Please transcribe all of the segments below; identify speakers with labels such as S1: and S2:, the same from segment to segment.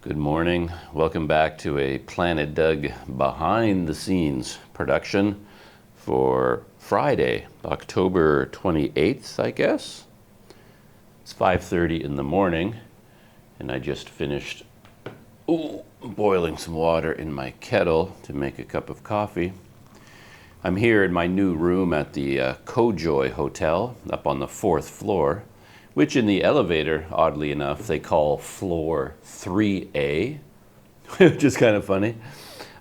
S1: Good morning. Welcome back to a Planet Doug behind the scenes production for Friday, October 28th, I guess. It's 5:30 in the morning and I just finished boiling some water in my kettle to make a cup of coffee. I'm here in my new room at the Kojoy Hotel up on the 4th floor, which in the elevator, oddly enough, they call floor 3A, which is kind of funny.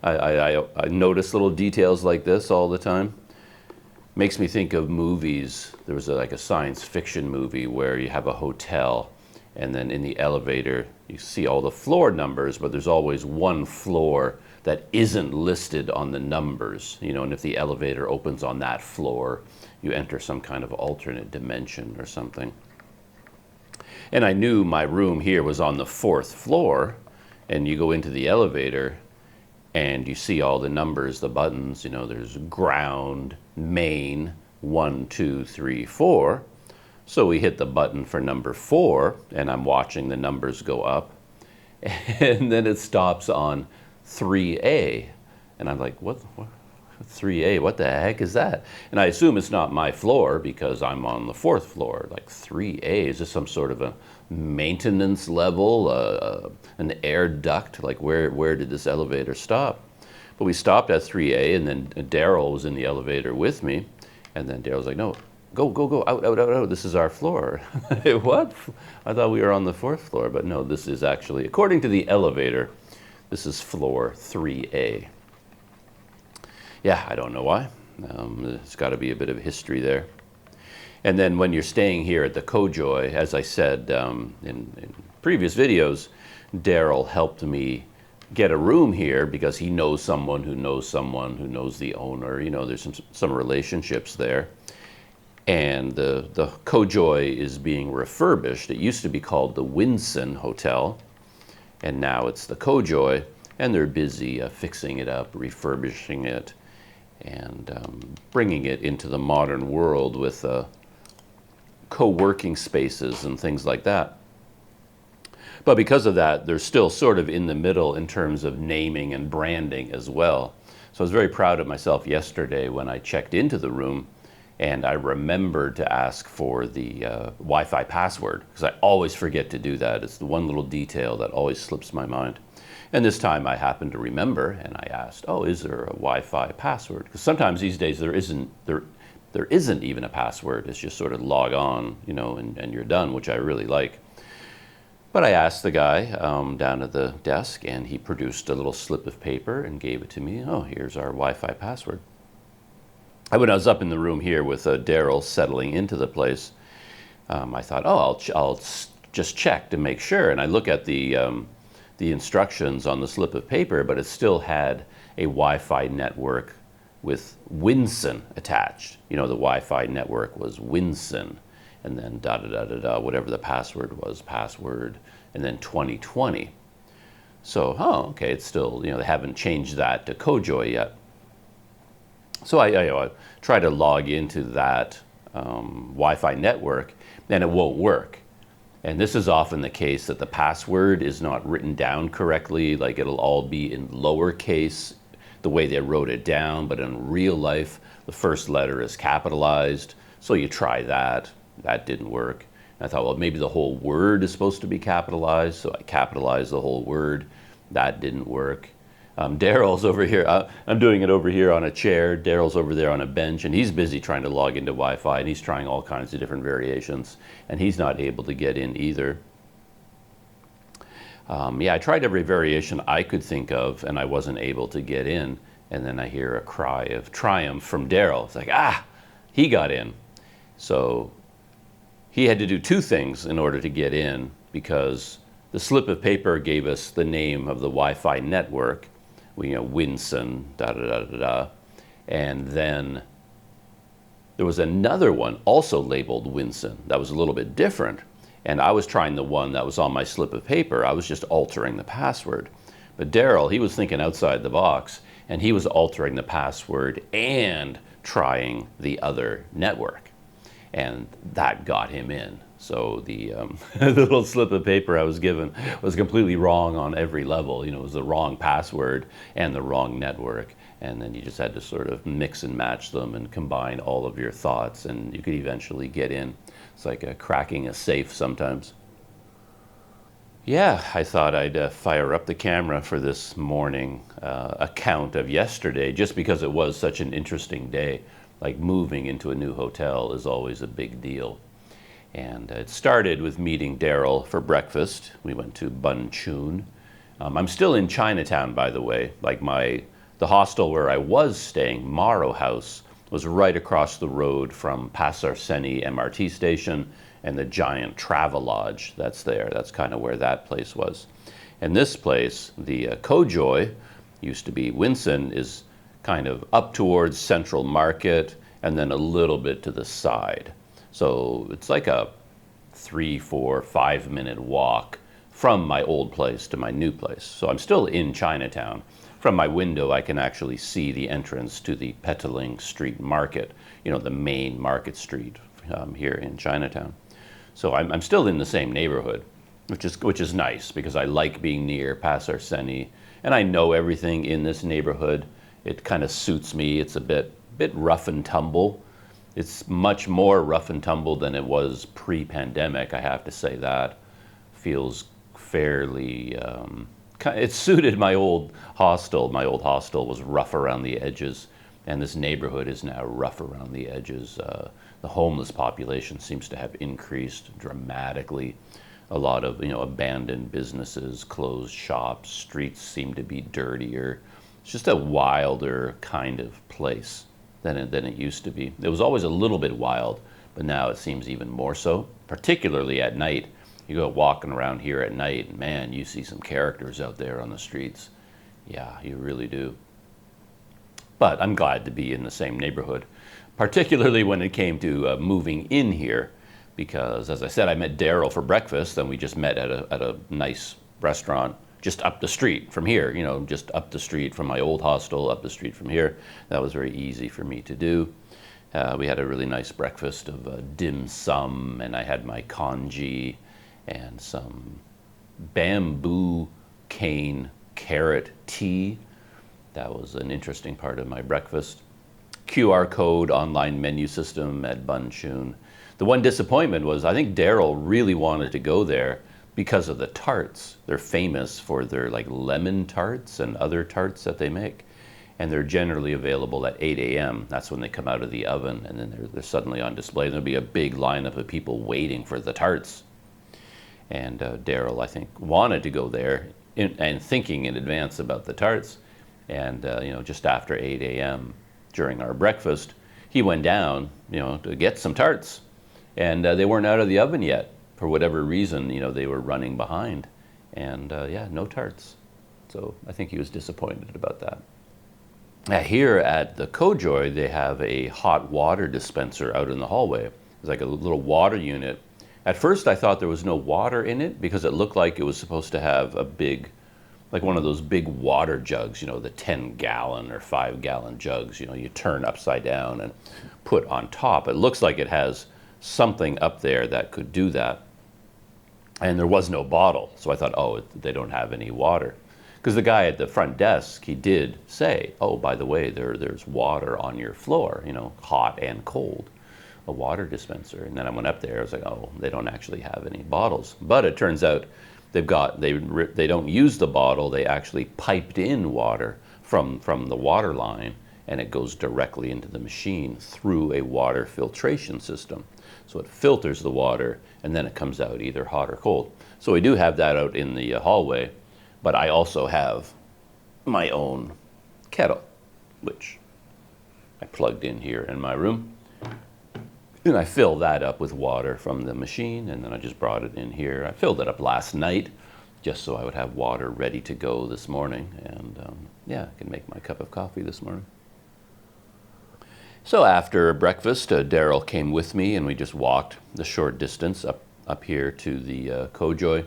S1: I notice little details like this all the time. Makes me think of movies. There was like a science fiction movie where you have a hotel and then in the elevator you see all the floor numbers, but there's always one floor that isn't listed on the numbers, you know, and if the elevator opens on that floor, you enter some kind of alternate dimension or something. And I knew my room here was on the 4th floor, and you go into the elevator and you see all the numbers, the buttons, you know, there's ground, main, 1, 2, 3, 4. So we hit the button for number 4, and I'm watching the numbers go up, and then it stops on 3A, and I'm like, what 3A, what the heck is that? And I assume it's not my floor because I'm on the 4th floor. Like 3A, is this some sort of a maintenance level, an air duct? Like where did this elevator stop? But we stopped at 3A, and then Daryl was in the elevator with me, and then Daryl's like, no, go, out, this is our floor. What? I thought we were on the 4th floor, but no, this is actually, according to the elevator, this is floor 3A. Yeah, I don't know why. There's got to be a bit of history there. And then when you're staying here at the Kojoy, as I said in previous videos, Daryl helped me get a room here because he knows someone who knows someone who knows the owner. You know, there's some relationships there. And the Kojoy is being refurbished. It used to be called the Winson Hotel, and now it's the Kojoy, and they're busy fixing it up, refurbishing it, and bringing it into the modern world with co-working spaces and things like that. But because of that, they're still sort of in the middle in terms of naming and branding as well. So I was very proud of myself yesterday when I checked into the room and I remembered to ask for the Wi-Fi password, because I always forget to do that. It's the one little detail that always slips my mind. And this time I happened to remember, and I asked, oh, is there a Wi-Fi password? Because sometimes these days there isn't even a password. It's just sort of log on, you know, and you're done, which I really like. But I asked the guy down at the desk, and he produced a little slip of paper and gave it to me. Oh, here's our Wi-Fi password. When I was up in the room here with Daryl settling into the place, I thought, oh, I'll just check to make sure. And I look at the instructions on the slip of paper, but it still had a Wi-Fi network with Winson attached. You know, the Wi-Fi network was Winson, and then whatever the password was, and then 2020. So, oh, okay, it's still, you know, they haven't changed that to Kojoy yet. So I try to log into that Wi-Fi network, and it won't work. And this is often the case, that the password is not written down correctly. Like, it'll all be in lowercase, the way they wrote it down, but in real life, the first letter is capitalized. So you try that. That didn't work. And I thought, well, maybe the whole word is supposed to be capitalized, so I capitalized the whole word. That didn't work. Daryl's over here. I'm doing it over here on a chair. Daryl's over there on a bench, and he's busy trying to log into Wi-Fi, and he's trying all kinds of different variations, and he's not able to get in either. Yeah, I tried every variation I could think of, and I wasn't able to get in. And then I hear a cry of triumph from Daryl. It's like, he got in. So he had to do two things in order to get in, because the slip of paper gave us the name of the Wi-Fi network, Winson, and then there was another one also labeled Winson that was a little bit different, and I was trying the one that was on my slip of paper. I was just altering the password. But Daryl, he was thinking outside the box, and he was altering the password and trying the other network, and that got him in. So the the little slip of paper I was given was completely wrong on every level. You know, it was the wrong password and the wrong network. And then you just had to sort of mix and match them and combine all of your thoughts, and you could eventually get in. It's like cracking a safe sometimes. Yeah, I thought I'd fire up the camera for this morning account of yesterday, just because it was such an interesting day. Like, moving into a new hotel is always a big deal. And it started with meeting Daryl for breakfast. We went to Bun Chun. I'm still in Chinatown, by the way. Like, the hostel where I was staying, Morrow House, was right across the road from Pasar-Seni MRT station and the giant Travelodge that's there. That's kind of where that place was. And this place, the Kojoy, used to be Winson, is kind of up towards Central Market and then a little bit to the side. So it's like a 3, 4, 5-minute walk from my old place to my new place. So I'm still in Chinatown. From my window, I can actually see the entrance to the Petaling Street Market, you know, the main market street here in Chinatown. So I'm still in the same neighborhood, which is nice, because I like being near Pasar-Seni, and I know everything in this neighborhood. It kind of suits me. It's a bit rough and tumble. It's much more rough and tumble than it was pre-pandemic, I have to say that. Feels fairly, it suited my old hostel. My old hostel was rough around the edges, and this neighborhood is now rough around the edges. The homeless population seems to have increased dramatically. A lot of, you know, abandoned businesses, closed shops, streets seem to be dirtier. It's just a wilder kind of place than it used to be. It was always a little bit wild, but now it seems even more so, particularly at night. You go walking around here at night, and man, you see some characters out there on the streets. Yeah, you really do. But I'm glad to be in the same neighborhood, particularly when it came to moving in here, because, as I said, I met Daryl for breakfast, and we just met at a nice restaurant just up the street from here, you know, just up the street from my old hostel, up the street from here. That was very easy for me to do. We had a really nice breakfast of dim sum, and I had my congee and some bamboo cane carrot tea. That was an interesting part of my breakfast. QR code online menu system at Bun Chun. The one disappointment was I think Daryl really wanted to go there because of the tarts. They're famous for their like lemon tarts and other tarts that they make. And they're generally available at 8 a.m. That's when they come out of the oven, and then they're suddenly on display. There'll be a big lineup of people waiting for the tarts. And Daryl, I think, wanted to go there and thinking in advance about the tarts. And you know, just after 8 a.m. during our breakfast, he went down, you know, to get some tarts. And they weren't out of the oven yet. For whatever reason, you know, they were running behind. And yeah, no tarts. So I think he was disappointed about that. Here at the Kojoy, they have a hot water dispenser out in the hallway. It's like a little water unit. At first I thought there was no water in it because it looked like it was supposed to have a big, like one of those big water jugs, you know, the 10-gallon or 5-gallon jugs, you know, you turn upside down and put on top. It looks like it has something up there that could do that. And there was no bottle. So I thought, oh, they don't have any water. Because the guy at the front desk, he did say, oh, by the way, there's water on your floor, you know, hot and cold, a water dispenser. And then I went up there, I was like, oh, they don't actually have any bottles. But it turns out they don't use the bottle, they actually piped in water from the water line, and it goes directly into the machine through a water filtration system. So it filters the water, and then it comes out either hot or cold. So we do have that out in the hallway, but I also have my own kettle, which I plugged in here in my room. And I fill that up with water from the machine, and then I just brought it in here. I filled it up last night, just so I would have water ready to go this morning. And yeah, I can make my cup of coffee this morning. So after breakfast, Daryl came with me, and we just walked the short distance up here to the Kojoy.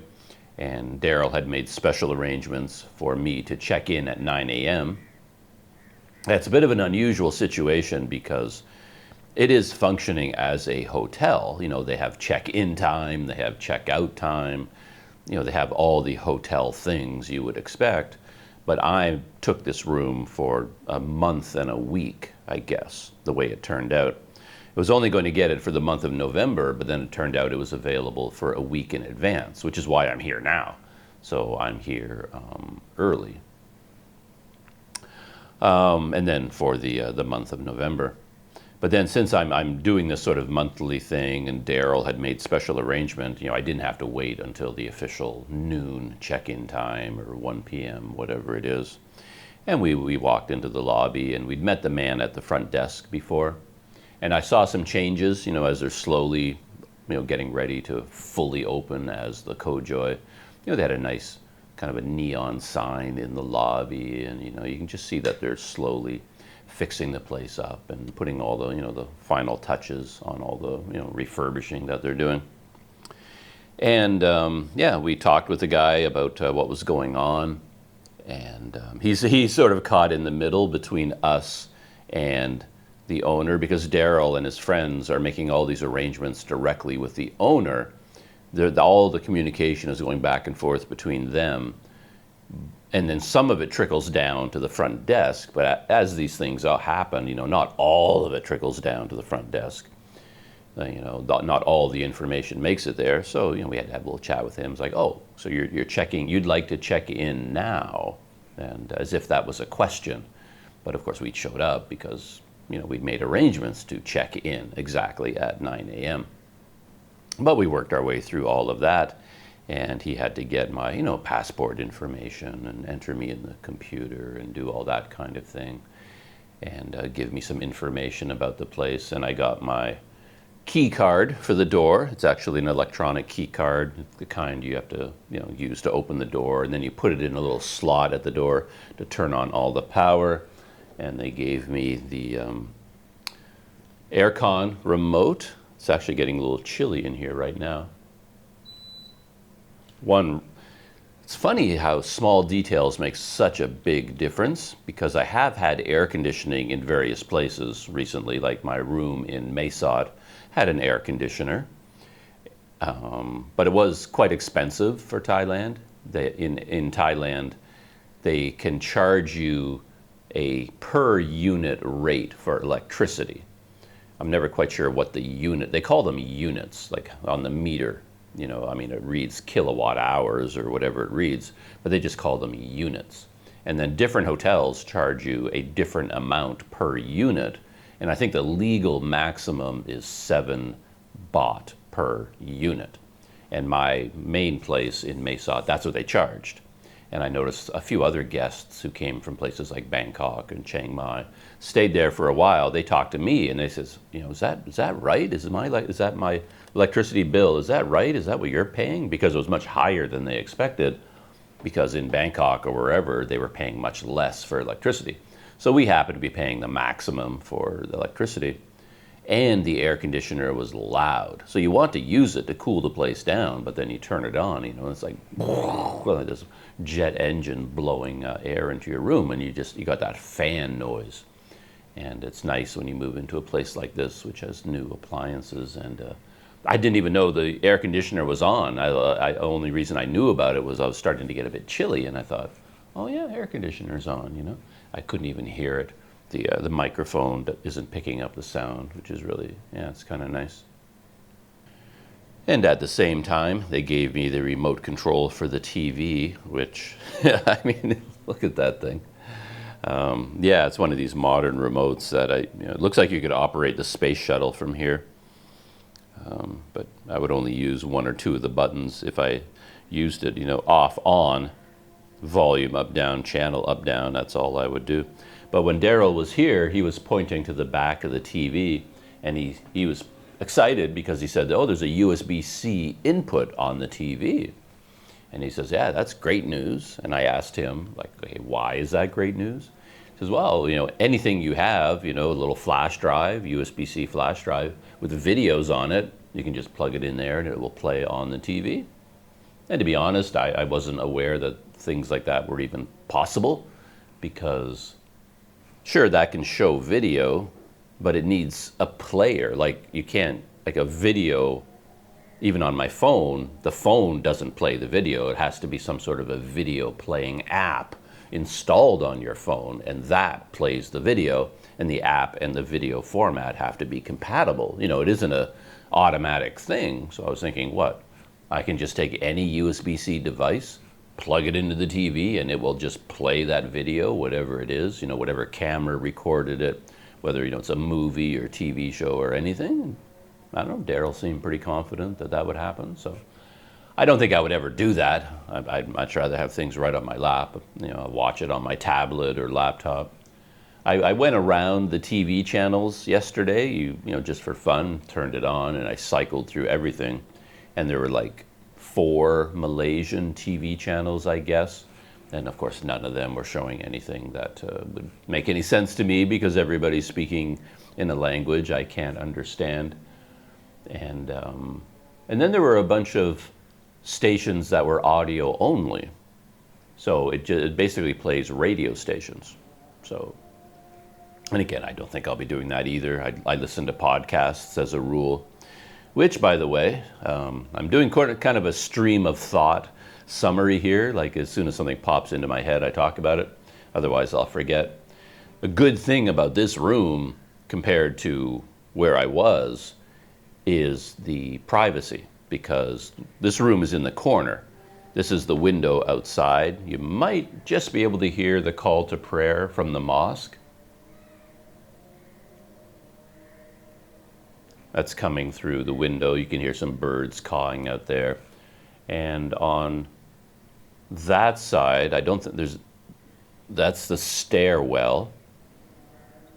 S1: And Daryl had made special arrangements for me to check in at 9 a.m. That's a bit of an unusual situation because it is functioning as a hotel. You know, they have check-in time, they have check-out time, you know, they have all the hotel things you would expect. But I took this room for a month and a week, I guess, the way it turned out. I was only going to get it for the month of November, but then it turned out it was available for a week in advance, which is why I'm here now. So I'm here early. And then for the month of November. But then since I'm doing this sort of monthly thing, and Daryl had made special arrangement, you know, I didn't have to wait until the official noon check-in time or 1 p.m., whatever it is. And we walked into the lobby, and we'd met the man at the front desk before. And I saw some changes, you know, as they're slowly, you know, getting ready to fully open as the Kojoy. You know, they had a nice kind of a neon sign in the lobby, and, you know, you can just see that they're slowly fixing the place up and putting all the, you know, the final touches on all the, you know, refurbishing that they're doing. And yeah, we talked with the guy about what was going on, and he's sort of caught in the middle between us and the owner, because Daryl and his friends are making all these arrangements directly with the owner. All the communication is going back and forth between them. And then some of it trickles down to the front desk, but as these things all happen, you know, not all of it trickles down to the front desk. You know, not all the information makes it there. So, you know, we had to have a little chat with him. It's like, oh, so you're checking, you'd like to check in now, and as if that was a question. But of course, we showed up because, you know, we'd made arrangements to check in exactly at 9 a.m. But we worked our way through all of that. And he had to get my, you know, passport information and enter me in the computer and do all that kind of thing, and give me some information about the place. And I got my key card for the door. It's actually an electronic key card, the kind you have to, you know, use to open the door, and then you put it in a little slot at the door to turn on all the power. And they gave me the aircon remote. It's actually getting a little chilly in here right now. It's funny how small details make such a big difference, because I have had air conditioning in various places recently, like my room in Mesot had an air conditioner, but it was quite expensive for Thailand. In Thailand, they can charge you a per unit rate for electricity. I'm never quite sure what the unit, they call them units, like on the meter. You know, I mean, it reads kilowatt hours or whatever it reads, but they just call them units. And then different hotels charge you a different amount per unit. And I think the legal maximum is 7 baht per unit. And my main place in Mesot, that's what they charged. And I noticed a few other guests who came from places like Bangkok and Chiang Mai, stayed there for a while. They talked to me and they says, you know, is that right? Is that my electricity bill? Is that right? Is that what you're paying? Because it was much higher than they expected, because in Bangkok or wherever they were paying much less for electricity. So we happened to be paying the maximum for the electricity. And the air conditioner was loud. So you want to use it to cool the place down, but then you turn it on, you know, it's like this jet engine blowing air into your room, and you got that fan noise. And it's nice when you move into a place like this, which has new appliances. And I didn't even know the air conditioner was on. The only reason I knew about it was I was starting to get a bit chilly, and I thought, oh yeah, air conditioner's on, you know. I couldn't even hear it. The microphone isn't picking up the sound, which is really, yeah, it's kind of nice. And at the same time, they gave me the remote control for the TV, which, I mean, look at that thing. Yeah, it's one of these modern remotes that it looks like you could operate the space shuttle from here. But I would only use 1 or 2 of the buttons. If I used it, you know, off, on, volume up, down, channel up, down, that's all I would do. But when Daryl was here, he was pointing to the back of the TV, and he was excited because he said, oh, there's a USB-C input on the TV. And he says, yeah, that's great news. And I asked him, like, okay, why is that great news? He says, well, you know, anything you have, you know, a little flash drive, USB-C flash drive with videos on it, you can just plug it in there and it will play on the TV. And to be honest, I wasn't aware that things like that were even possible, because sure, that can show video, but it needs a player. Like you can't, like a video, even on my phone, the phone doesn't play the video. It has to be some sort of a video playing app installed on your phone, and that plays the video, and the app and the video format have to be compatible. You know, it isn't a automatic thing. So I was thinking, what? I can just take any USB-C device, plug it into the TV, and it will just play that video, whatever it is, you know, whatever camera recorded it, whether, you know, it's a movie or TV show or anything. I don't know, Daryl seemed pretty confident that that would happen. So I don't think I would ever do that. I'd much rather have things right on my lap, you know, watch it on my tablet or laptop. I went around the TV channels yesterday, you know, just for fun, turned it on, and I cycled through everything. And there were like 4 Malaysian TV channels, I guess. And of course, none of them were showing anything that would make any sense to me, because everybody's speaking in a language I can't understand. And then there were a bunch of stations that were audio only. So it basically plays radio stations. So, and again, I don't think I'll be doing that either. I listen to podcasts as a rule, which, by the way, I'm doing kind of a stream of thought summary here. Like as soon as something pops into my head, I talk about it. Otherwise, I'll forget. A good thing about this room compared to where I was is the privacy, because this room is in the corner. This is the window outside. You might just be able to hear the call to prayer from the mosque. That's coming through the window. You can hear some birds cawing out there. And on that side, I don't think that's the stairwell.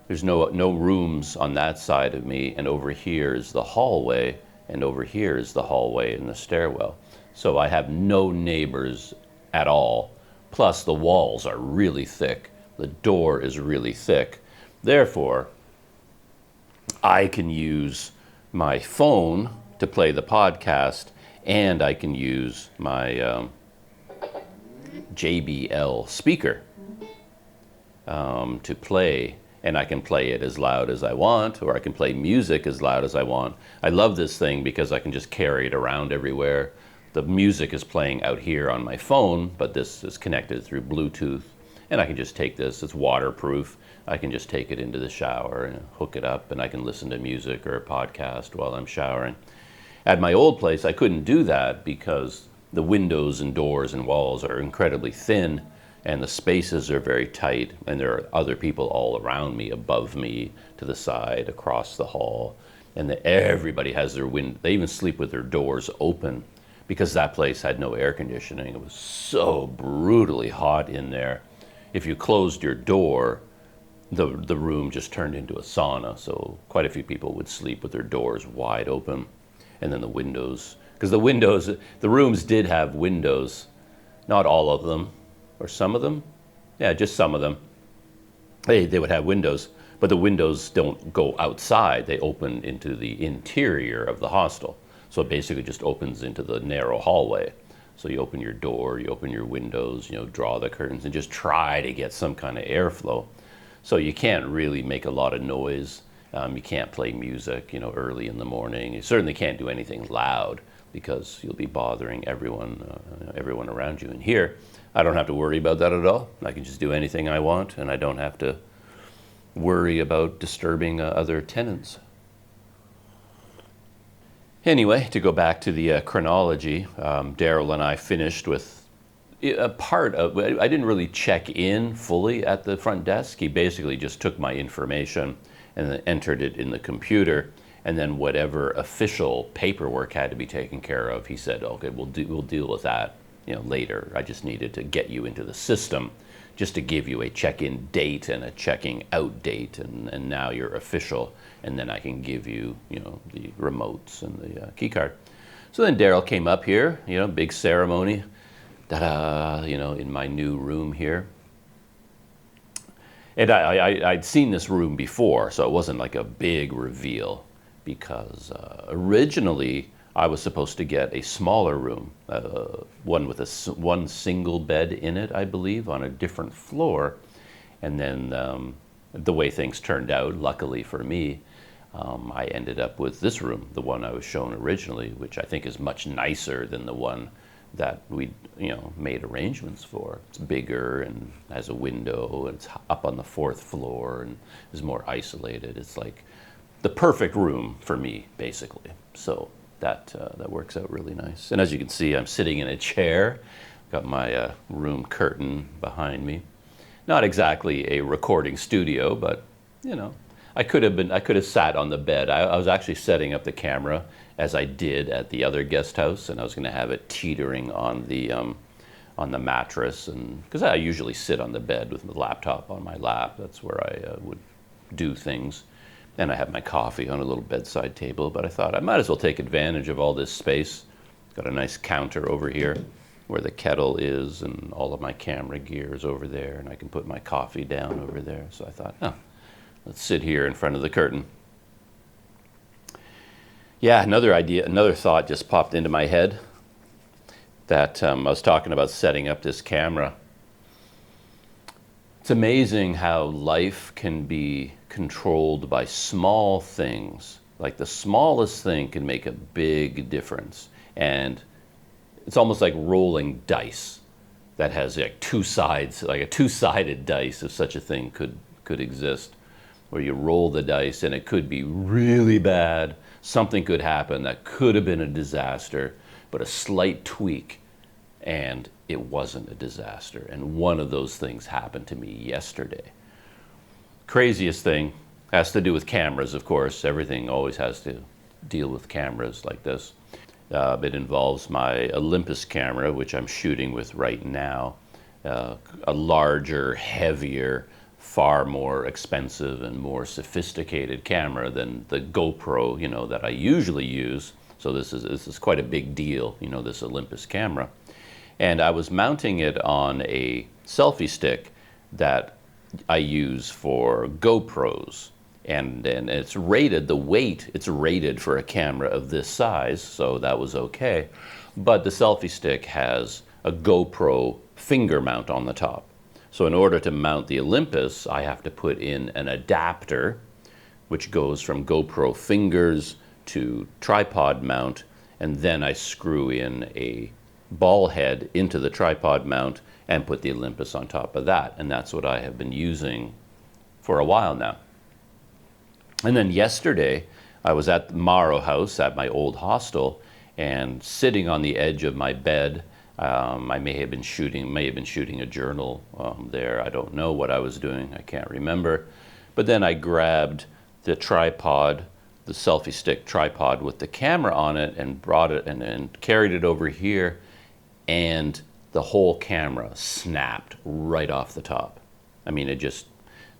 S1: There's no rooms on that side of me, and over here is the hallway, and over here is the hallway and the stairwell. So I have no neighbors at all. Plus the walls are really thick. The door is really thick. Therefore, I can use my phone to play the podcast, and I can use my JBL speaker to play, and I can play it as loud as I want, or I can play music as loud as I want. I love this thing because I can just carry it around everywhere. The music is playing out here on my phone, but this is connected through Bluetooth, and I can just take this. It's waterproof. I can just take it into the shower and hook it up, and I can listen to music or a podcast while I'm showering. At my old place, I couldn't do that because the windows and doors and walls are incredibly thin, and the spaces are very tight, and there are other people all around me, above me, to the side, across the hall, and everybody has their they even sleep with their doors open, because that place had no air conditioning. It was so brutally hot in there. If you closed your door, the room just turned into a sauna, so quite a few people would sleep with their doors wide open. And then the windows, because the rooms did have windows, not all of them, or some of them, yeah, just some of them. They would have windows, but the windows don't go outside, they open into the interior of the hostel. So it basically just opens into the narrow hallway. So you open your door, you open your windows, you know, draw the curtains, and just try to get some kind of airflow. So you can't really make a lot of noise. You can't play music, you know, early in the morning. You certainly can't do anything loud, because you'll be bothering everyone around you. And here, I don't have to worry about that at all. I can just do anything I want, and I don't have to worry about disturbing other tenants. Anyway, to go back to the chronology, Daryl and I finished with a part of, I didn't really check in fully at the front desk. He basically just took my information and then entered it in the computer, and then whatever official paperwork had to be taken care of, he said, okay, we'll deal with that, you know, later. I just needed to get you into the system, just to give you a check-in date and a checking out date, and now you're official, and then I can give you, you know, the remotes and the key card. So then Daryl came up here, you know, big ceremony, ta-da, you know, in my new room here. And I'd seen this room before, so it wasn't like a big reveal, because originally I was supposed to get a smaller room, one with one single bed in it, I believe, on a different floor. And then the way things turned out, luckily for me, I ended up with this room, the one I was shown originally, which I think is much nicer than the one that we, made arrangements for. It's bigger and has a window, and it's up on the 4th floor and is more isolated. It's like the perfect room for me, basically. So that works out really nice. And as you can see, I'm sitting in a chair. Got my room curtain behind me. Not exactly a recording studio, but I could have sat on the bed. I was actually setting up the camera as I did at the other guest house, and I was going to have it teetering on the mattress, and because I usually sit on the bed with the laptop on my lap. That's where I would do things, and I have my coffee on a little bedside table. But I thought I might as well take advantage of all this space. Got a nice counter over here where the kettle is, and all of my camera gear is over there, and I can put my coffee down over there. So I thought, let's sit here in front of the curtain. Yeah, another thought just popped into my head that I was talking about setting up this camera. It's amazing how life can be controlled by small things. Like the smallest thing can make a big difference. And it's almost like rolling dice that has like two sides, like a two-sided dice, if such a thing could exist, where you roll the dice and it could be really bad. Something could happen that could have been a disaster, but a slight tweak and it wasn't a disaster. And one of those things happened to me yesterday. Craziest thing has to do with cameras, of course. Everything always has to deal with cameras like this. It involves my Olympus camera, which I'm shooting with right now. A larger, heavier, far more expensive and more sophisticated camera than the GoPro, that I usually use. So this is quite a big deal, this Olympus camera. And I was mounting it on a selfie stick that I use for GoPros. And it's rated, the weight, it's rated for a camera of this size, so that was okay. But the selfie stick has a GoPro finger mount on the top. So in order to mount the Olympus, I have to put in an adapter, which goes from GoPro fingers to tripod mount, and then I screw in a ball head into the tripod mount and put the Olympus on top of that. And that's what I have been using for a while now. And then yesterday, I was at the Morrow House at my old hostel, and sitting on the edge of my bed, I may have been shooting a journal there. I don't know what I was doing. I can't remember. But then I grabbed the tripod, the selfie stick tripod with the camera on it, and brought it and carried it over here, and the whole camera snapped right off the top. I mean, it just,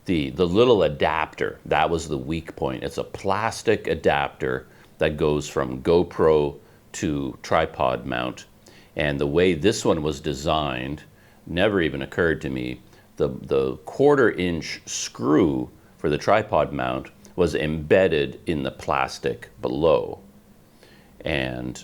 S1: the little adapter, that was the weak point. It's a plastic adapter that goes from GoPro to tripod mount. And the way this one was designed never even occurred to me. The 1/4-inch screw for the tripod mount was embedded in the plastic below. And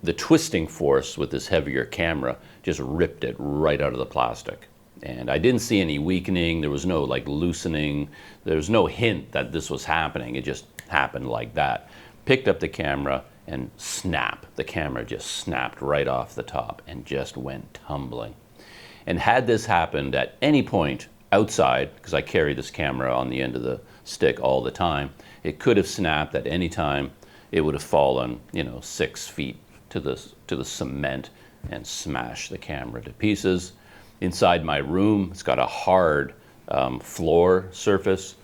S1: the twisting force with this heavier camera just ripped it right out of the plastic. And I didn't see any weakening. There was no like loosening. There was no hint that this was happening. It just happened like that. Picked up the camera and snap. The camera just snapped right off the top and just went tumbling. And had this happened at any point outside, because I carry this camera on the end of the stick all the time, it could have snapped at any time. It would have fallen, 6 feet to the cement and smashed the camera to pieces. Inside my room, it's got a hard floor surface.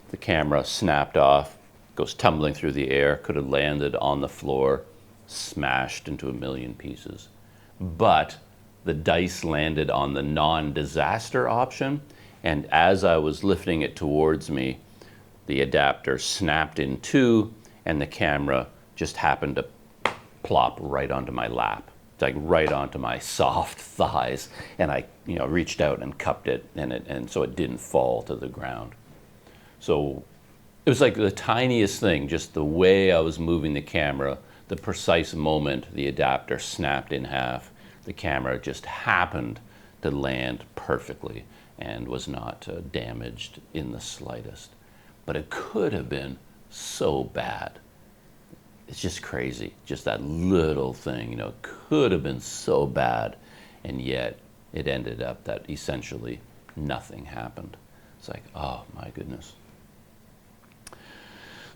S1: The camera snapped off, goes tumbling through the air, could have landed on the floor, smashed into a million pieces. But the dice landed on the non-disaster option, and as I was lifting it towards me, the adapter snapped in two, and the camera just happened to plop right onto my lap, like right onto my soft thighs, and I reached out and cupped it, and so it didn't fall to the ground. So it was like the tiniest thing, just the way I was moving the camera, the precise moment the adapter snapped in half, the camera just happened to land perfectly and was not damaged in the slightest. But it could have been so bad. It's just crazy. Just that little thing, you know, could have been so bad, and yet it ended up that essentially nothing happened. It's like, oh my goodness.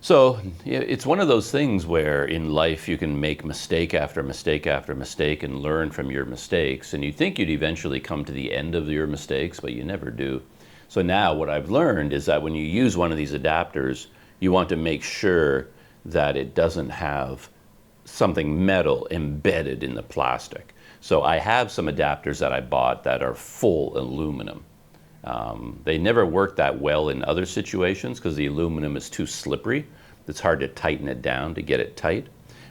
S1: So it's one of those things where in life you can make mistake after mistake after mistake and learn from your mistakes, and you think you'd eventually come to the end of your mistakes, but you never do. So now what I've learned is that when you use one of these adapters, you want to make sure that it doesn't have something metal embedded in the plastic. So I have some adapters that I bought that are full aluminum. They never work that well in other situations because the aluminum is too slippery. It's hard to tighten it down to get it tight.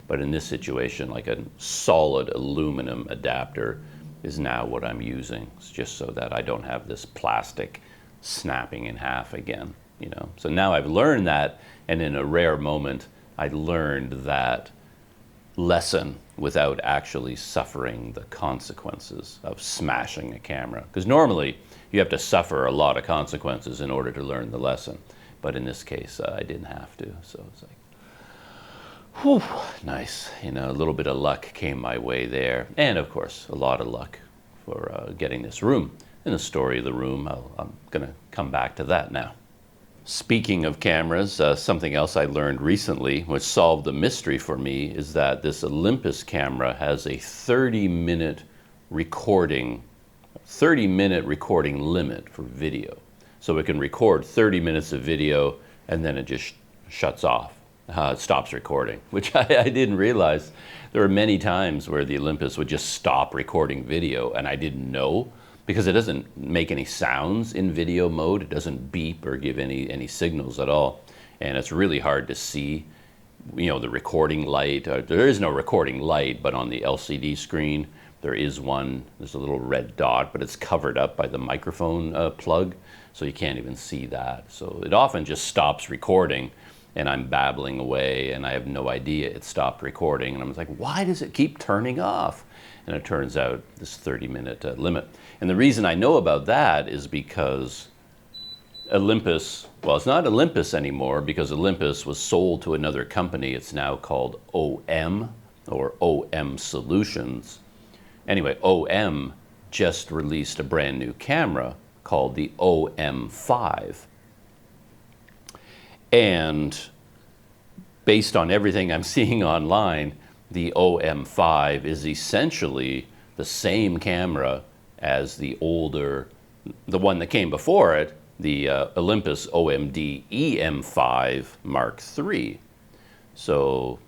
S1: But in this situation, like a solid aluminum adapter is now what I'm using. It's just so that I don't have this plastic snapping in half again, you know. So now I've learned that, and in a rare moment, I learned that lesson without actually suffering the consequences of smashing a camera. Because normally you have to suffer a lot of consequences in order to learn the lesson. But in this case, I didn't have to. So it's like, whew, nice. You know, a little bit of luck came my way there. And of course, a lot of luck for getting this room. And the story of the room, I'm going to come back to that now. Speaking of cameras, something else I learned recently, which solved the mystery for me, is that this Olympus camera has a 30-minute recording limit for video. So it can record 30 minutes of video and then it just shuts off. It stops recording, which I didn't realize. There were many times where the Olympus would just stop recording video and I didn't know, because it doesn't make any sounds in video mode. It doesn't beep or give any signals at all. And it's really hard to see, you know, the recording light. There is no recording light, but on the LCD screen, there is one. There's a little red dot, but it's covered up by the microphone plug, so you can't even see that. So it often just stops recording, and I'm babbling away, and I have no idea it stopped recording. And I'm like, why does it keep turning off? And it turns out this 30-minute limit. And the reason I know about that is because Olympus, well, it's not Olympus anymore because Olympus was sold to another company. It's now called OM, or OM Solutions. Anyway, OM just released a brand new camera called the OM5. And based on everything I'm seeing online, the OM5 is essentially the same camera as the older, the one that came before it, the Olympus OMD EM5 Mark III. So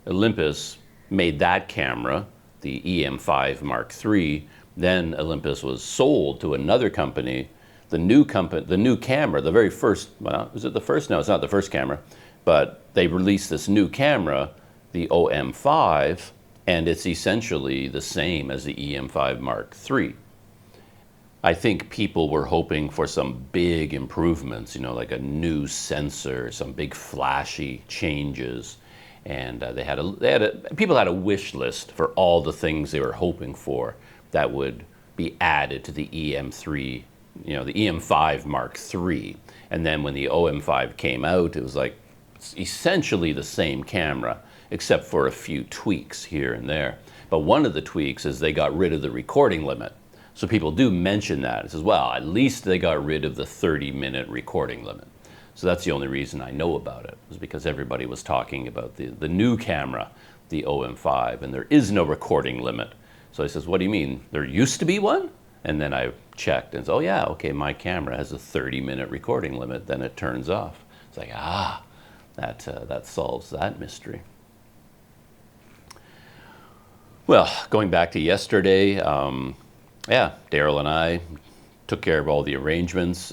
S1: Olympus made that camera, the EM5 Mark III. Then Olympus was sold to another company. The new camera, the very first, well, is it the first? No, it's not the first camera, but they released this new camera, the OM5, and it's essentially the same as the EM5 Mark III. I think people were hoping for some big improvements, you know, like a new sensor, some big flashy changes, and people had a wish list for all the things they were hoping for that would be added to the EM3, you know, the EM5 Mark III. And then when the OM5 came out, it was like it's essentially the same camera, except for a few tweaks here and there. But one of the tweaks is they got rid of the recording limit. So people do mention that. It says, well, at least they got rid of the 30-minute recording limit. So that's the only reason I know about it, was because everybody was talking about the new camera, the OM5, and there is no recording limit. So he says, what do you mean? There used to be one? And then I checked and said, oh yeah, okay, my camera has a 30-minute recording limit, then it turns off. It's like, that solves that mystery. Well, going back to yesterday, yeah, Daryl and I took care of all the arrangements,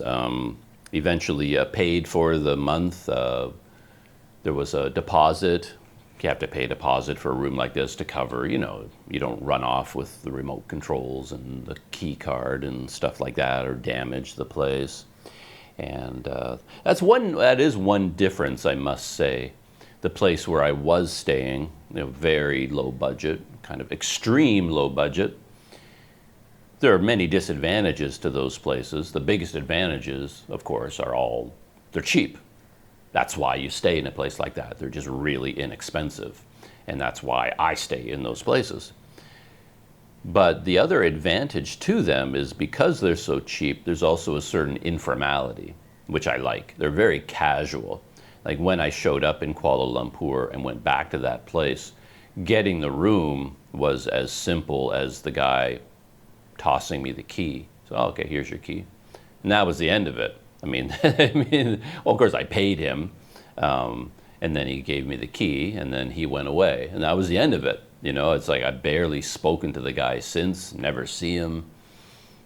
S1: eventually paid for the month. There was a deposit. You have to pay a deposit for a room like this to cover, you know, you don't run off with the remote controls and the key card and stuff like that or damage the place. And that is one difference, I must say. The place where I was staying, you know, very low budget, kind of extreme low budget. There are many disadvantages to those places. The biggest advantages, of course, they're cheap. That's why you stay in a place like that. They're just really inexpensive. And that's why I stay in those places. But the other advantage to them is because they're so cheap, there's also a certain informality, which I like. They're very casual. Like when I showed up in Kuala Lumpur and went back to that place, getting the room was as simple as the guy tossing me the key. So, okay, here's your key. And that was the end of it. I mean, well, of course I paid him, and then he gave me the key, and then he went away. And that was the end of it. You know, it's like I've barely spoken to the guy since, never see him.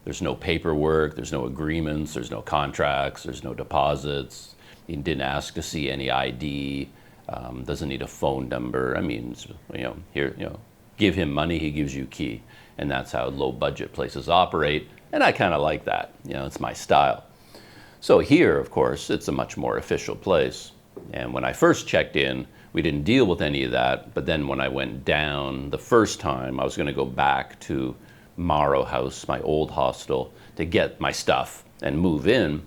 S1: There's no paperwork, there's no agreements, there's no contracts, there's no deposits. He didn't ask to see any ID, doesn't need a phone number. I mean, give him money, he gives you a key. And that's how low budget places operate. And I kind of like that, it's my style. So here, of course, it's a much more official place. And when I first checked in, we didn't deal with any of that. But then when I went down the first time, I was going to go back to Morrow House, my old hostel, to get my stuff and move in.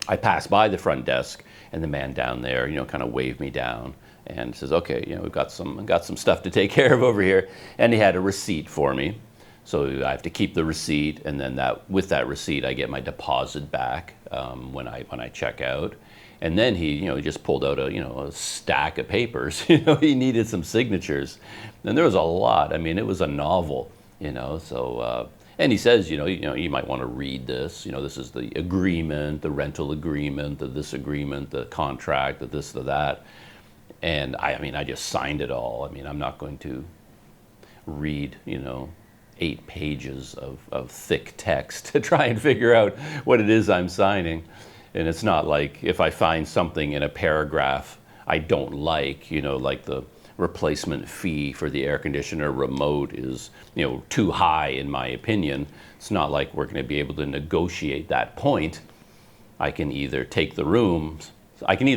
S1: I passed by the front desk, and the man down there, kind of waved me down and says, okay, we've got some stuff to take care of over here. And he had a receipt for me. So I have to keep the receipt, and then with that receipt, I get my deposit back when I check out. And then he just pulled out a stack of papers. He needed some signatures, and there was a lot. I mean, it was a novel, So and he says, you might want to read this. This is the agreement, the rental agreement, this agreement, the contract, this, that. And I just signed it all. I mean, I'm not going to read, 8 pages of thick text to try and figure out what it is I'm signing. And it's not like if I find something in a paragraph I don't like, like the replacement fee for the air conditioner remote is, too high in my opinion. It's not like we're going to be able to negotiate that point. I can either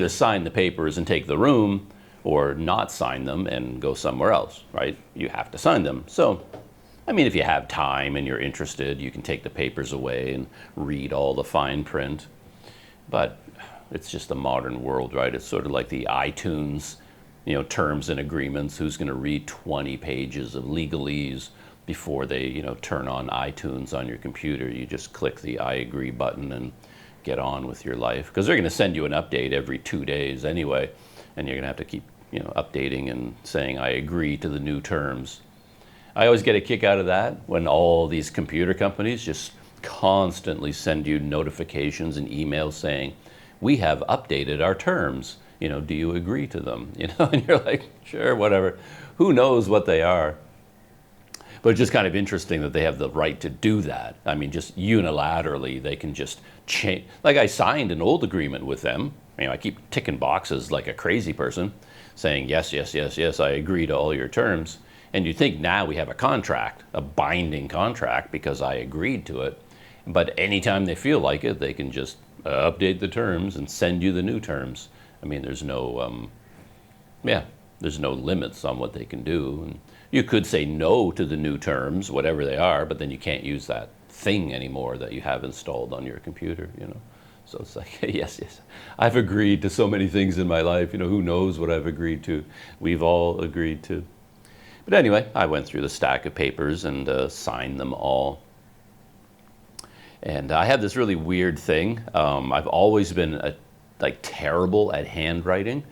S1: sign the papers and take the room, or not sign them and go somewhere else, right? You have to sign them. So, if you have time and you're interested, you can take the papers away and read all the fine print. But it's just the modern world, right? It's sort of like the iTunes, terms and agreements. Who's going to read 20 pages of legalese before they, turn on iTunes on your computer? You just click the I agree button and get on with your life. Because they're going to send you an update every 2 days anyway, and you're going to have to keep, updating and saying I agree to the new terms. I always get a kick out of that when all these computer companies just constantly send you notifications and emails saying, we have updated our terms. Do you agree to them? And you're like, sure, whatever. Who knows what they are? But it's just kind of interesting that they have the right to do that. Just unilaterally, they can just change. Like I signed an old agreement with them. I keep ticking boxes like a crazy person, saying, yes, yes, yes, yes, I agree to all your terms. And you think now we have a contract, a binding contract, because I agreed to it. But anytime they feel like it, they can just update the terms and send you the new terms. There's no, there's no limits on what they can do. And you could say no to the new terms, whatever they are, but then you can't use that thing anymore that you have installed on your computer, So it's like, yes, yes, I've agreed to so many things in my life. Who knows what I've agreed to? We've all agreed to. But anyway, I went through the stack of papers and signed them all. And I have this really weird thing. I've always been terrible at handwriting.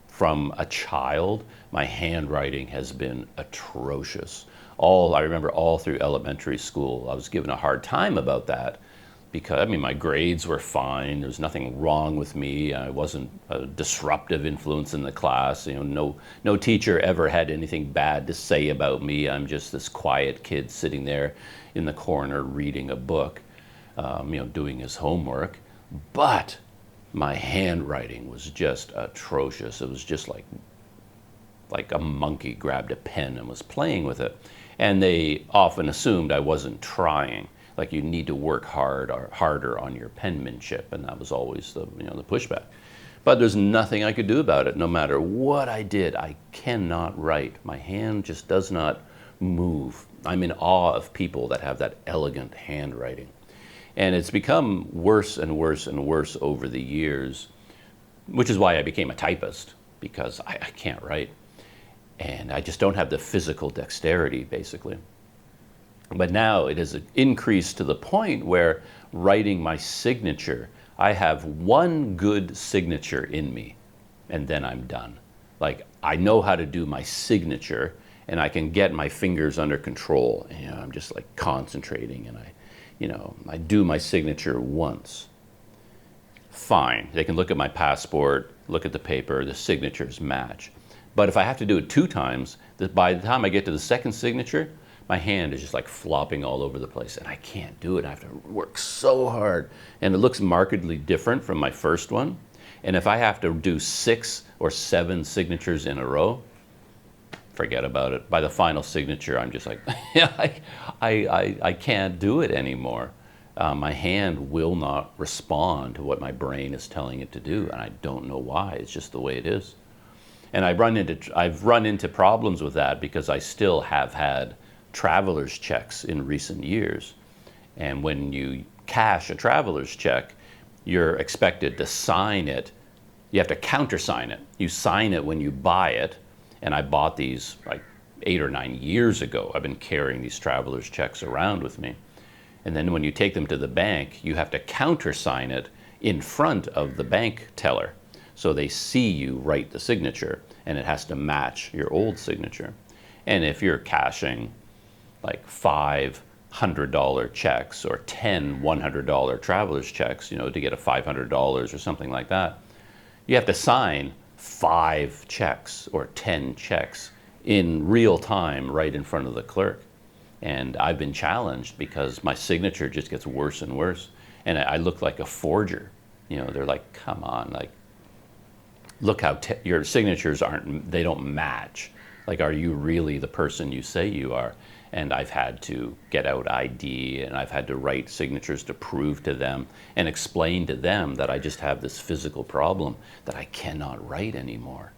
S1: From a child, my handwriting has been atrocious. I remember all through elementary school, I was given a hard time about that. Because, my grades were fine. There's nothing wrong with me. I wasn't a disruptive influence in the class. No teacher ever had anything bad to say about me. I'm just this quiet kid sitting there in the corner reading a book, doing his homework. But my handwriting was just atrocious. It was just like a monkey grabbed a pen and was playing with it. And they often assumed I wasn't trying. Like you need to work harder on your penmanship, and that was always the pushback. But there's nothing I could do about it. No matter what I did, I cannot write. My hand just does not move. I'm in awe of people that have that elegant handwriting. And it's become worse and worse and worse over the years, which is why I became a typist, because I can't write. And I just don't have the physical dexterity, basically. But now it has increased to the point where writing my signature, I have one good signature in me, and then I'm done. Like, I know how to do my signature, and I can get my fingers under control. And I'm just like concentrating, and I do my signature once. Fine, they can look at my passport, look at the paper, the signatures match. But if I have to do it 2 times, by the time I get to the second signature, my hand is just like flopping all over the place, and I can't do it. I have to work so hard, and it looks markedly different from my first one. And if I have to do 6 or 7 signatures in a row, forget about it. By the final signature, I'm just like, I can't do it anymore. My hand will not respond to what my brain is telling it to do, and I don't know why. It's just the way it is. And I've run into problems with that because I still have had traveler's checks in recent years. And when you cash a traveler's check, you're expected to sign it. You have to countersign it. You sign it when you buy it. And I bought these like 8 or 9 years ago. I've been carrying these traveler's checks around with me. And then when you take them to the bank, you have to countersign it in front of the bank teller. So they see you write the signature, and it has to match your old signature. And if you're cashing like $500 checks or 10 $100 traveler's checks, to get a $500 or something like that, you have to sign 5 checks or 10 checks in real time right in front of the clerk. And I've been challenged because my signature just gets worse and worse. And I look like a forger. They're like, come on, like, look how your signatures they don't match. Like, are you really the person you say you are? And I've had to get out ID, and I've had to write signatures to prove to them and explain to them that I just have this physical problem that I cannot write anymore.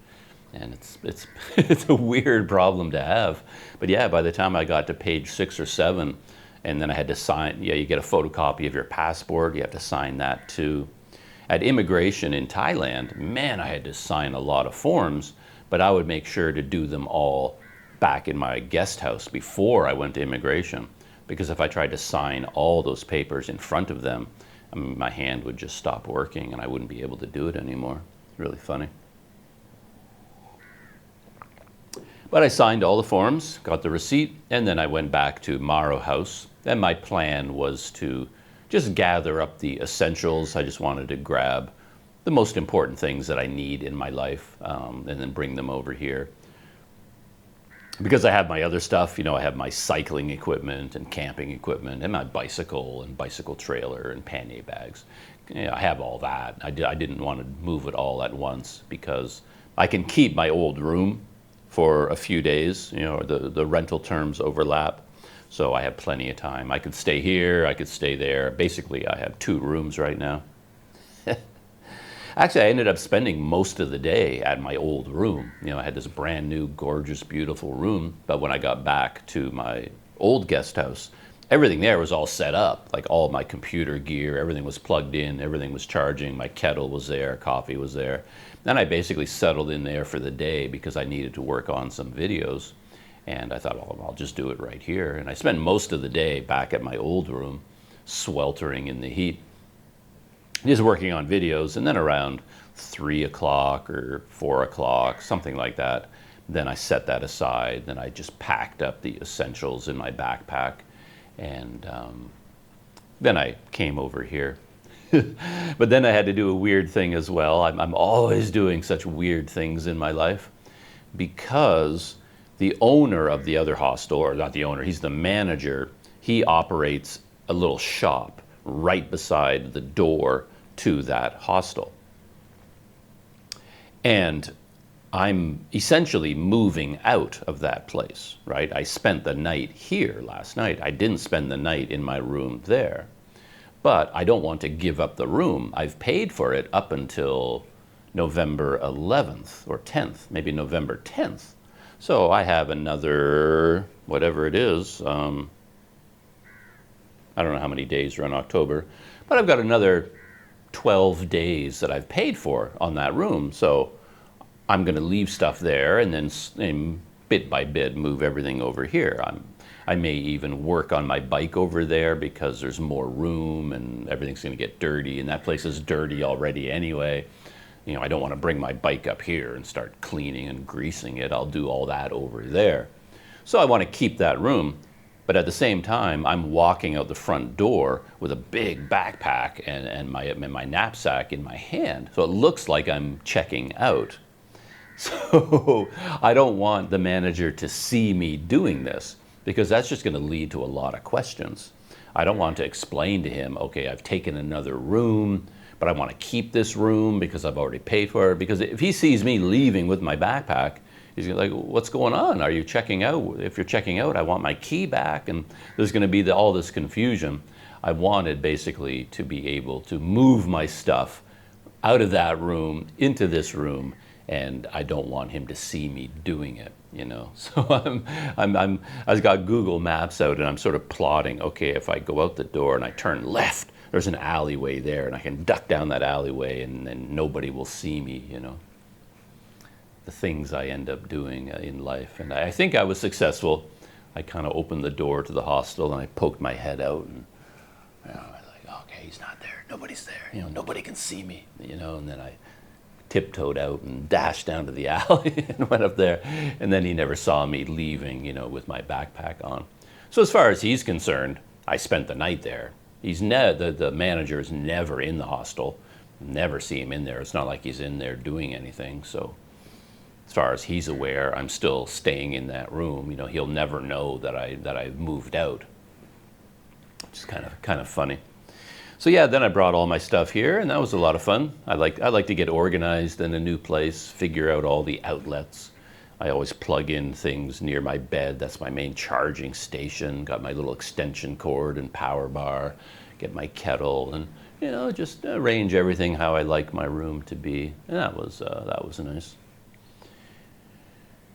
S1: And it's a weird problem to have. But yeah, by the time I got to page 6 or 7, and then I had to sign, you get a photocopy of your passport, you have to sign that too. At immigration in Thailand, man, I had to sign a lot of forms, but I would make sure to do them all back in my guest house before I went to immigration. Because if I tried to sign all those papers in front of them, my hand would just stop working and I wouldn't be able to do it anymore. Really funny. But I signed all the forms, got the receipt, and then I went back to Maro House. And my plan was to just gather up the essentials. I just wanted to grab the most important things that I need in my life, and then bring them over here. Because I have my other stuff, I have my cycling equipment and camping equipment and my bicycle and bicycle trailer and pannier bags. I have all that. I didn't want to move it all at once because I can keep my old room for a few days. The rental terms overlap. So I have plenty of time. I could stay here, I could stay there. Basically, I have 2 rooms right now. Actually, I ended up spending most of the day at my old room. I had this brand new, gorgeous, beautiful room. But when I got back to my old guest house, everything there was all set up. Like all my computer gear, everything was plugged in, everything was charging. My kettle was there, coffee was there. Then I basically settled in there for the day because I needed to work on some videos. And I thought, I'll just do it right here. And I spent most of the day back at my old room, sweltering in the heat, just working on videos. And then around 3 o'clock or 4 o'clock, something like that, then I set that aside. Then I just packed up the essentials in my backpack. And then I came over here. But then I had to do a weird thing as well. I'm always doing such weird things in my life because the owner of the other hostel, or not the owner, he's the manager, he operates a little shop right beside the door to that hostel. And I'm essentially moving out of that place, right? I spent the night here last night. I didn't spend the night in my room there. But I don't want to give up the room. I've paid for it up until November 11th or 10th, maybe November 10th. So I have another, whatever it is, I don't know how many days are in October, but I've got another 12 days that I've paid for on that room. So I'm going to leave stuff there and then bit by bit move everything over here. I may even work on my bike over there because there's more room and everything's going to get dirty, and that place is dirty already anyway. You know, I don't want to bring my bike up here and start cleaning and greasing it. I'll do all that over there. So I want to keep that room, but at the same time, I'm walking out the front door with a big backpack and my knapsack in my hand. So it looks like I'm checking out. So I don't want the manager to see me doing this, because that's just going to lead to a lot of questions. I don't want to explain to him, okay, I've taken another room, but I want to keep this room because I've already paid for it. Because if he sees me leaving with my backpack, he's going to be like, what's going on? Are you checking out? If you're checking out, I want my key back. And there's going to be all this confusion. I wanted basically to be able to move my stuff out of that room into this room, and I don't want him to see me doing it, you know. So I've got Google Maps out, and I'm sort of plotting, okay, if I go out the door and I turn left, there's an alleyway there, and I can duck down that alleyway, and then nobody will see me, you know. The things I end up doing in life. And I think I was successful. I kind of opened the door to the hostel, and I poked my head out, and you know, I was like, okay, he's not there, nobody's there, you know, nobody can see me, you know. And then I tiptoed out and dashed down to the alley and went up there, and then he never saw me leaving, you know, with my backpack on. So as far as he's concerned, I spent the night there. The manager is never in the hostel, never see him in there. It's not like he's in there doing anything. So as far as he's aware, I'm still staying in that room. You know, he'll never know that I've moved out, which is kind of funny. So yeah, then I brought all my stuff here, and that was a lot of fun. I like to get organized in a new place, figure out all the outlets. I always plug in things near my bed. That's my main charging station. Got my little extension cord and power bar. Get my kettle, and you know, just arrange everything how I like my room to be. And that was nice.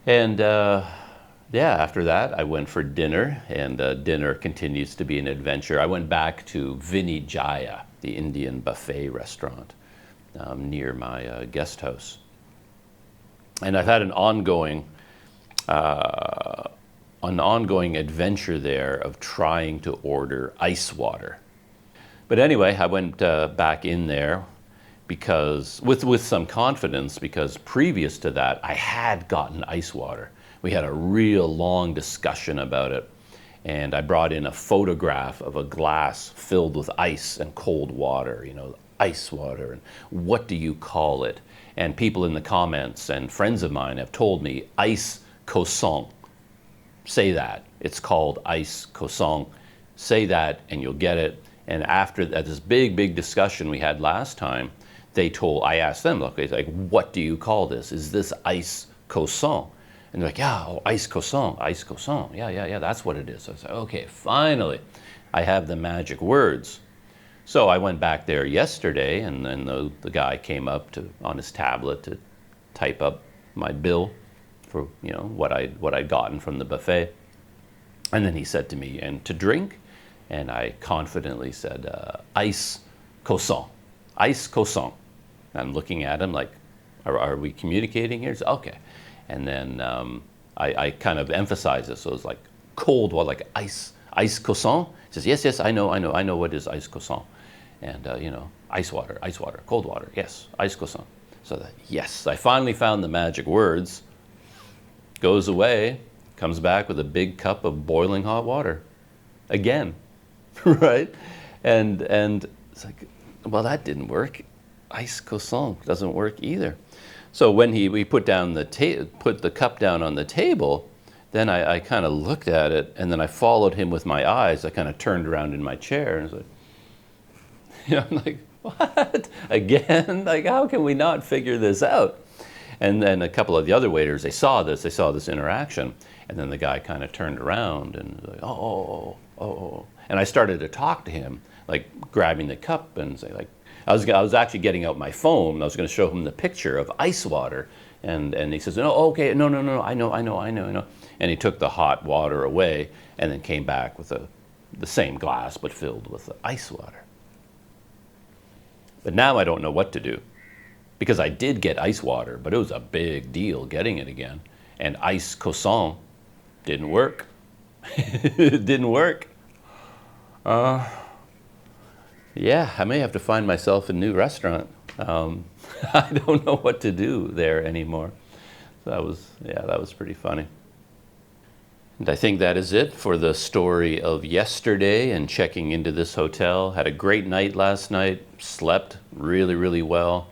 S1: And yeah, after that, I went for dinner, and dinner continues to be an adventure. I went back to Vinijaya, the Indian buffet restaurant near my guest house. And I've had an ongoing adventure there of trying to order ice water. But anyway, I went back in there because with some confidence, because previous to that, I had gotten ice water. We had a real long discussion about it, and I brought in a photograph of a glass filled with ice and cold water, you know, ice water, and what do you call it? And people in the comments and friends of mine have told me, ice croissant. Say that. It's called ice croissant. Say that and you'll get it. And after this big discussion we had last time, I asked them, look, it's like, what do you call this? Is this ice croissant? And they're like, yeah, oh, ice croissant. Yeah, that's what it is. So I said, okay, finally, I have the magic words. So I went back there yesterday, and then the guy came up on his tablet to type up my bill for, you know, what I'd gotten from the buffet. And then he said to me, and to drink? And I confidently said, ice croissant. Ice croissant. I'm looking at him like, are we communicating here? He said, okay. And then I kind of emphasized it, so it was like cold water, like ice croissant. He says, yes, I know what is ice croissant. And you know, ice water, cold water, yes, ice croissant. So that, yes, I finally found the magic words. Goes away, comes back with a big cup of boiling hot water. Again, right? And it's like, well, that didn't work. Ice croissant doesn't work either. So when we put the cup down on the table, then I kind of looked at it, and then I followed him with my eyes. I kind of turned around in my chair and was like, you know, I'm like, what? Again? Like, how can we not figure this out? And then a couple of the other waiters, they saw this interaction, and then the guy kind of turned around and was like, oh. And I started to talk to him, like grabbing the cup and say, like, I was actually getting out my phone. I was going to show him the picture of ice water, And he says, no, okay, no, no, no, I know. And he took the hot water away and then came back with the same glass but filled with the ice water. But now I don't know what to do, because I did get ice water, but it was a big deal getting it again. And ice croissant didn't work. It didn't work. Yeah, I may have to find myself a new restaurant. I don't know what to do there anymore. So that was pretty funny. And I think that is it for the story of yesterday and checking into this hotel. Had a great night last night, slept really, really well.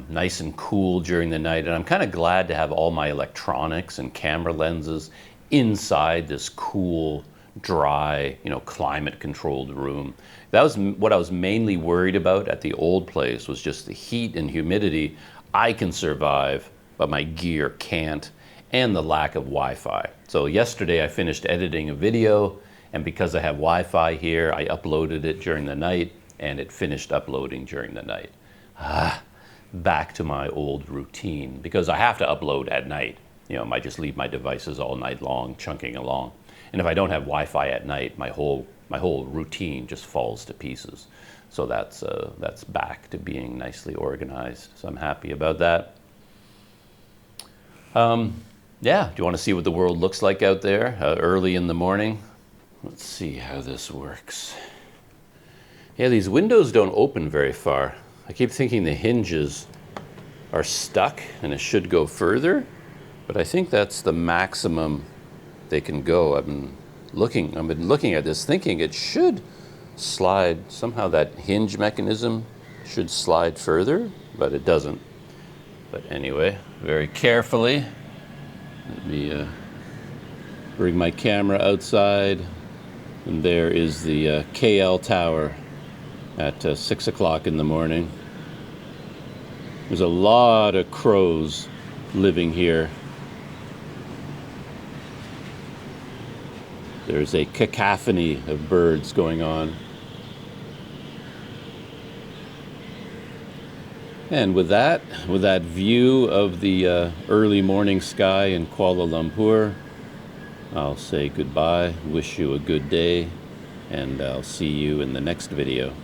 S1: Nice and cool during the night. And I'm kind of glad to have all my electronics and camera lenses inside this cool, dry, climate controlled room. That was what I was mainly worried about at the old place, was just the heat and humidity. I can survive, but my gear can't, and the lack of Wi-Fi. So yesterday I finished editing a video, and because I have Wi-Fi here, I uploaded it during the night, and it finished uploading during the night. Back to my old routine, because I have to upload at night. I might just leave my devices all night long, chunking along. And if I don't have Wi-Fi at night, my whole routine just falls to pieces. So that's back to being nicely organized. So I'm happy about that. Yeah, do you want to see what the world looks like out there early in the morning? Let's see how this works. Yeah, these windows don't open very far. I keep thinking the hinges are stuck and it should go further, but I think that's the maximum they can go. I've been looking at this thinking it should slide. Somehow that hinge mechanism should slide further, but it doesn't. But anyway, very carefully, let me bring my camera outside, and there is the KL Tower at 6 o'clock in the morning. There's a lot of crows living here. There's a cacophony of birds going on. And with that view of the early morning sky in Kuala Lumpur, I'll say goodbye, wish you a good day, and I'll see you in the next video.